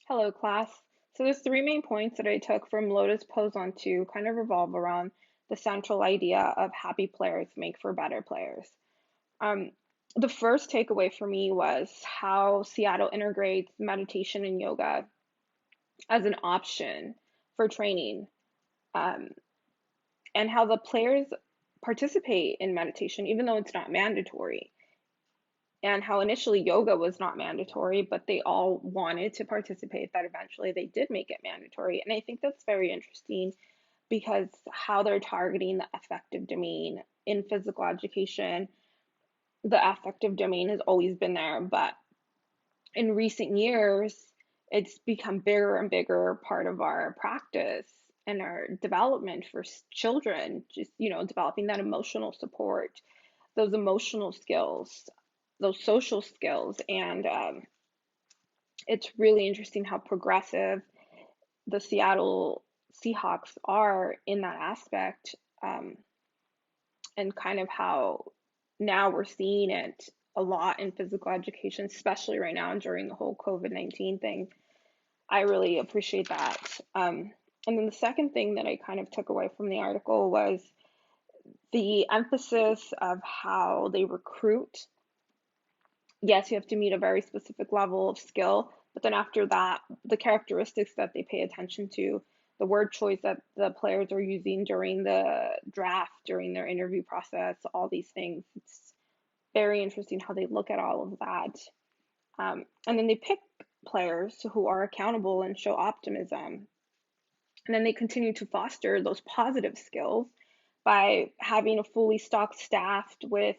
Hello, class. So there's three main points that I took from Lotus Pose on 2 kind of revolve around the central idea of happy players make for better players. Um, the first takeaway for me was how Seattle integrates meditation and yoga as an option for training, um, and how the players participate in meditation even though it's not mandatory, and how initially yoga was not mandatory, but they all wanted to participate, that eventually they did make it mandatory. And I think that's very interesting because how they're targeting the affective domain in physical education, the affective domain has always been there, but in recent years, it's become bigger and bigger part of our practice and our development for children, just, developing that emotional support, those emotional skills, those social skills. And it's really interesting how progressive the Seattle Seahawks are in that aspect, and kind of how now we're seeing it a lot in physical education, especially right now during the whole COVID-19 thing. I really appreciate that. And then the second thing that I kind of took away from the article was the emphasis of how they recruit. Yes, you have to meet a very specific level of skill, but then after that, the characteristics that they pay attention to, the word choice that the players are using during the draft, during their interview process, all these things. It's very interesting how they look at all of that. And then they pick players who are accountable and show optimism. And then they continue to foster those positive skills by having a fully stocked staff with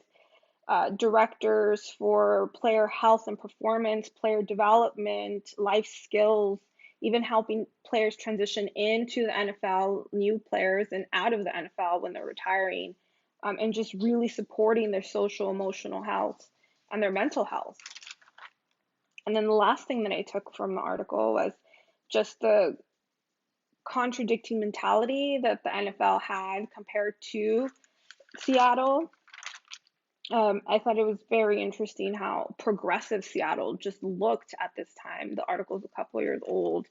directors for player health and performance, player development, life skills, even helping players transition into the NFL, new players, and out of the NFL when they're retiring, and just really supporting their social, emotional health and their mental health. And then the last thing that I took from the article was just the contradicting mentality that the NFL had compared to Seattle. I thought it was very interesting how progressive Seattle just looked at this time. The article's a couple years old,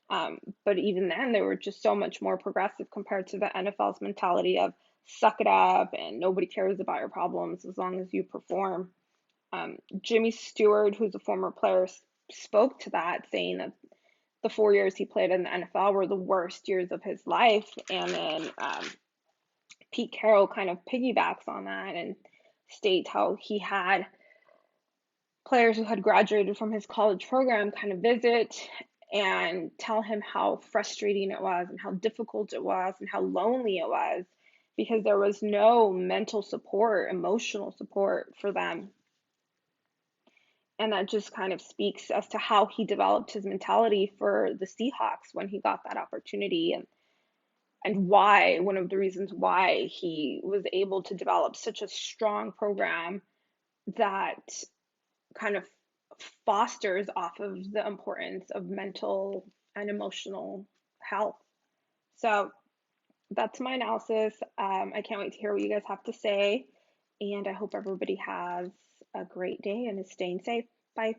but even then, they were just so much more progressive compared to the NFL's mentality of suck it up and nobody cares about your problems as long as you perform. Jimmy Stewart, who's a former player, spoke to that, saying that the 4 years he played in the NFL were the worst years of his life. And then Pete Carroll kind of piggybacks on that and states how he had players who had graduated from his college program kind of visit and tell him how frustrating it was and how difficult it was and how lonely it was because there was no mental support, emotional support for them. And that just kind of speaks as to how he developed his mentality for the Seahawks when he got that opportunity, and why, one of the reasons why he was able to develop such a strong program that kind of fosters off of the importance of mental and emotional health. So that's my analysis. I can't wait to hear what you guys have to say. And I hope everybody has a great day and is staying safe. Bye.